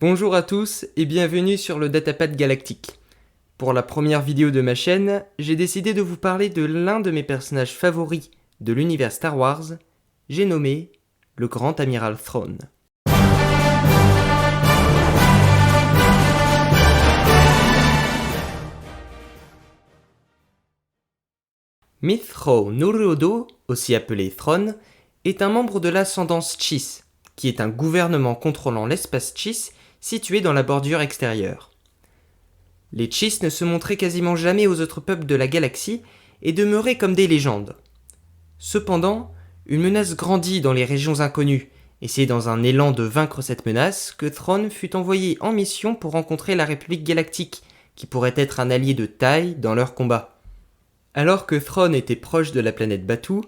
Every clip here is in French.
Bonjour à tous et bienvenue sur le Datapad Galactique. Pour la première vidéo de ma chaîne, j'ai décidé de vous parler de l'un de mes personnages favoris de l'univers Star Wars, j'ai nommé le Grand Amiral Thrawn. Myth-Ro Nuruodo, aussi appelé Thrawn, est un membre de l'ascendance Chiss, qui est un gouvernement contrôlant l'espace Chiss situé dans la bordure extérieure. Les Chiss ne se montraient quasiment jamais aux autres peuples de la galaxie et demeuraient comme des légendes. Cependant, une menace grandit dans les régions inconnues, et c'est dans un élan de vaincre cette menace que Thrawn fut envoyé en mission pour rencontrer la République Galactique, qui pourrait être un allié de taille dans leur combat. Alors que Thrawn était proche de la planète Batuu,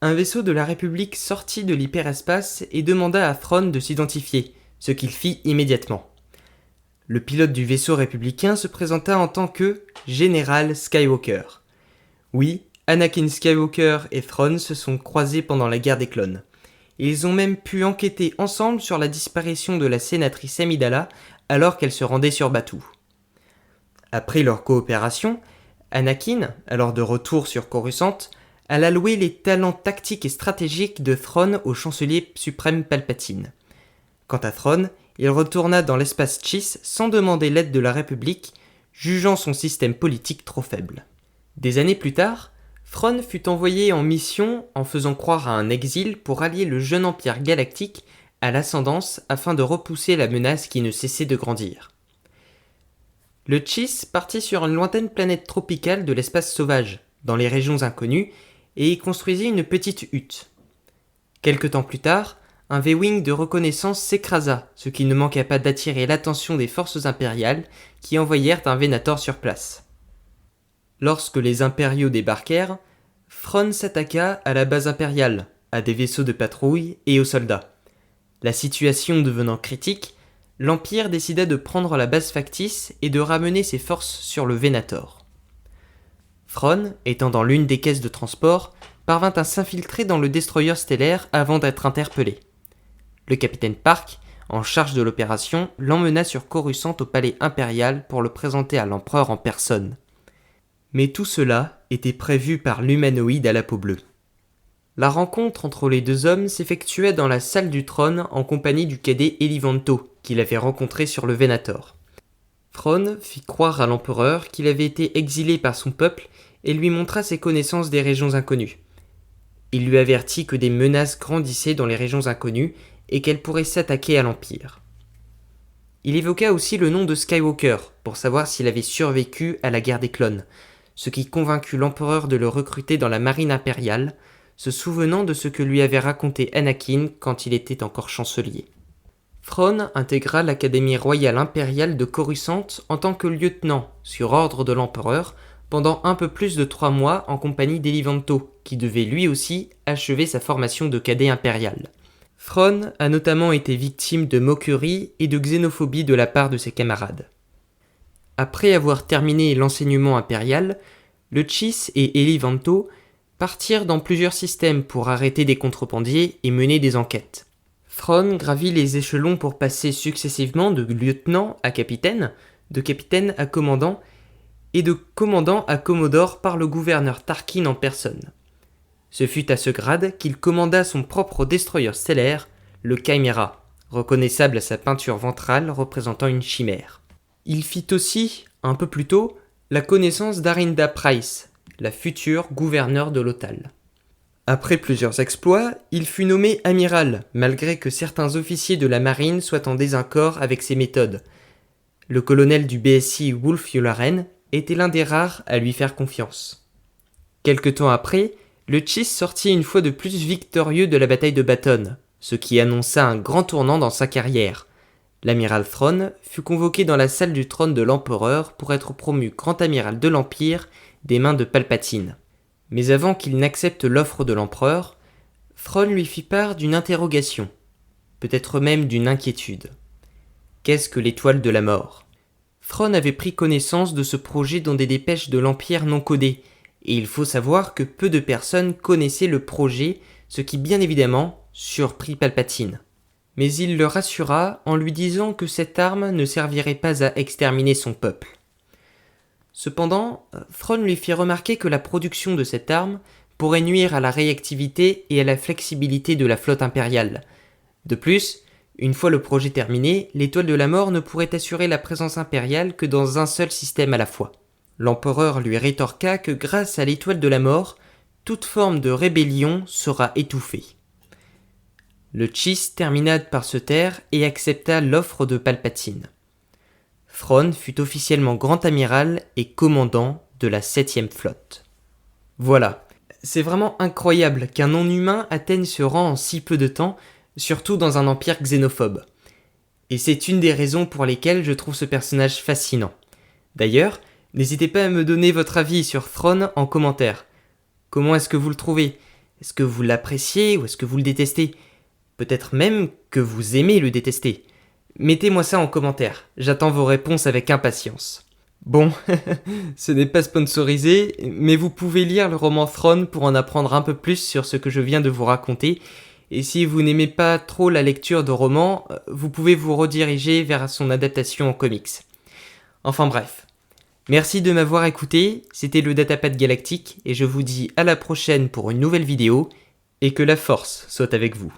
un vaisseau de la République sortit de l'hyperespace et demanda à Thrawn de s'identifier, ce qu'il fit immédiatement. Le pilote du vaisseau républicain se présenta en tant que Général Skywalker. Oui, Anakin Skywalker et Thrawn se sont croisés pendant la guerre des clones. Ils ont même pu enquêter ensemble sur la disparition de la sénatrice Amidala alors qu'elle se rendait sur Batuu. Après leur coopération, Anakin, alors de retour sur Coruscant, alla louer les talents tactiques et stratégiques de Thrawn au chancelier suprême Palpatine. Quant à Thrawn, il retourna dans l'espace Chiss sans demander l'aide de la République, jugeant son système politique trop faible. Des années plus tard, Thrawn fut envoyé en mission en faisant croire à un exil pour allier le jeune empire galactique à l'ascendance afin de repousser la menace qui ne cessait de grandir. Le Chiss partit sur une lointaine planète tropicale de l'espace sauvage, dans les régions inconnues, et y construisit une petite hutte. Quelque temps plus tard, un V-Wing de reconnaissance s'écrasa, ce qui ne manqua pas d'attirer l'attention des forces impériales qui envoyèrent un Venator sur place. Lorsque les impériaux débarquèrent, Thrawn s'attaqua à la base impériale, à des vaisseaux de patrouille et aux soldats. La situation devenant critique, l'Empire décida de prendre la base factice et de ramener ses forces sur le Venator. Thrawn, étant dans l'une des caisses de transport, parvint à s'infiltrer dans le destroyer stellaire avant d'être interpellé. Le capitaine Park, en charge de l'opération, l'emmena sur Coruscant au palais impérial pour le présenter à l'empereur en personne. Mais tout cela était prévu par l'humanoïde à la peau bleue. La rencontre entre les deux hommes s'effectuait dans la salle du trône en compagnie du cadet Elivanto, qu'il avait rencontré sur le Venator. Thrawn fit croire à l'empereur qu'il avait été exilé par son peuple et lui montra ses connaissances des régions inconnues. Il lui avertit que des menaces grandissaient dans les régions inconnues et qu'elles pourraient s'attaquer à l'Empire. Il évoqua aussi le nom de Skywalker pour savoir s'il avait survécu à la guerre des clones, ce qui convaincut l'empereur de le recruter dans la marine impériale, se souvenant de ce que lui avait raconté Anakin quand il était encore chancelier. Thrawn intégra l'Académie royale impériale de Coruscant en tant que lieutenant, sur ordre de l'empereur, pendant un peu plus de 3 mois en compagnie d'Elivanto, qui devait lui aussi achever sa formation de cadet impérial. Thrawn a notamment été victime de moqueries et de xénophobie de la part de ses camarades. Après avoir terminé l'enseignement impérial, le Chiss et Elivanto partirent dans plusieurs systèmes pour arrêter des contrebandiers et mener des enquêtes. Thrawn gravit les échelons pour passer successivement de lieutenant à capitaine, de capitaine à commandant et de commandant à commodore par le gouverneur Tarkin en personne. Ce fut à ce grade qu'il commanda son propre destroyer stellaire, le Chimera, reconnaissable à sa peinture ventrale représentant une chimère. Il fit aussi, un peu plus tôt, la connaissance d'Arinda Pryce, la future gouverneure de Lothal. Après plusieurs exploits, il fut nommé amiral, malgré que certains officiers de la marine soient en désaccord avec ses méthodes. Le colonel du BSI Wolf Yularen était l'un des rares à lui faire confiance. Quelque temps après, le Chiss sortit une fois de plus victorieux de la bataille de Baton, ce qui annonça un grand tournant dans sa carrière. L'amiral Thrawn fut convoqué dans la salle du trône de l'empereur pour être promu grand amiral de l'Empire des mains de Palpatine. Mais avant qu'il n'accepte l'offre de l'empereur, Thrawn lui fit part d'une interrogation, peut-être même d'une inquiétude. Qu'est-ce que l'étoile de la mort ? Thrawn avait pris connaissance de ce projet dans des dépêches de l'Empire non codées, et il faut savoir que peu de personnes connaissaient le projet, ce qui bien évidemment surprit Palpatine. mais il le rassura en lui disant que cette arme ne servirait pas à exterminer son peuple. Cependant, Thrawn lui fit remarquer que la production de cette arme pourrait nuire à la réactivité et à la flexibilité de la flotte impériale. De plus, une fois le projet terminé, l'étoile de la mort ne pourrait assurer la présence impériale que dans un seul système à la fois. L'empereur lui rétorqua que grâce à l'étoile de la mort, toute forme de rébellion sera étouffée. Le Chiss termina par se taire et accepta l'offre de Palpatine. Thrawn fut officiellement grand amiral et commandant de la 7e flotte. Voilà, c'est vraiment incroyable qu'un non-humain atteigne ce rang en si peu de temps, surtout dans un empire xénophobe. Et c'est une des raisons pour lesquelles je trouve ce personnage fascinant. D'ailleurs, n'hésitez pas à me donner votre avis sur Thrawn en commentaire. Comment est-ce que vous le trouvez ? Est-ce que vous l'appréciez ou est-ce que vous le détestez ? Peut-être même que vous aimez le détester. Mettez-moi ça en commentaire, j'attends vos réponses avec impatience. Bon, ce n'est pas sponsorisé, mais vous pouvez lire le roman Thrawn pour en apprendre un peu plus sur ce que je viens de vous raconter. Et si vous n'aimez pas trop la lecture de romans, vous pouvez vous rediriger vers son adaptation en comics. Enfin bref. Merci de m'avoir écouté, c'était le Datapad Galactique, et je vous dis à la prochaine pour une nouvelle vidéo, et que la force soit avec vous.